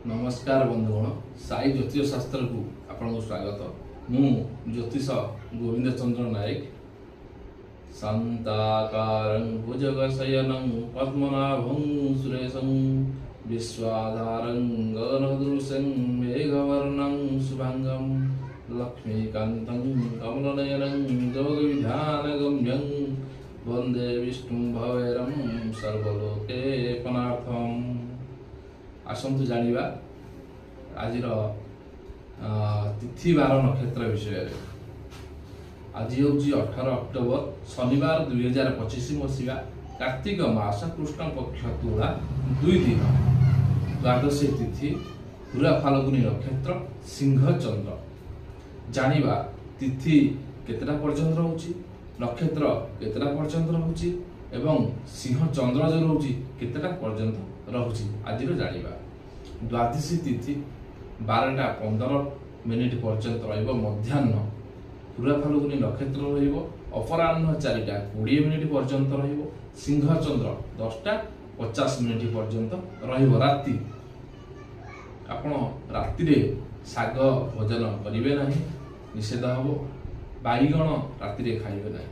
नमस्कार बंधुगण साई ज्योतिष शास्त्र को आपन स्वागत। मु ज्योतिष गोविंद चंद्र नायक। शांताकारं भुजगशयनं पद्मनाभं सुरेशं विश्वाधारं गगनदृशं मेघवर्णं शुभांगं लक्ष्मीकान्तं कमलनयनं योगविधानगम्यं वंदे विष्णुं भवेरं सर्वलोकेपनार्थम्। आसतु जानिबा आजिर तिथि बार नक्षत्र विषय। आज हूँ 18 अक्टोबर शनिवार 2025 मसीहा कार्तिक मास कृष्ण पक्ष तुला 2 दिन द्वादशी तिथि पूरा फाल्गुनी नक्षत्र सिंह चंद्र। जानिबा तिथि केतटा पर्यंत रहउची, नक्षत्र केतटा पर्यंत रहउची एवं सिंह चंद्र जो रहउची केतटा पर्यंत रहउची आज जानिबा। द्वादशी तिथि 12:15 पर्यंत रहिबो मध्याह्न पूरा फाल्गुनी नक्षत्र रहिबो। अपराह्न 4:20 पर्यंत रहिबो। सिंह चंद्र 10:50 पर्यंत रहिबो। राति आपण राति रे साग भोजन करिवे नाही, निषेध हबो। बाईगण राति रे खाइबे नाही।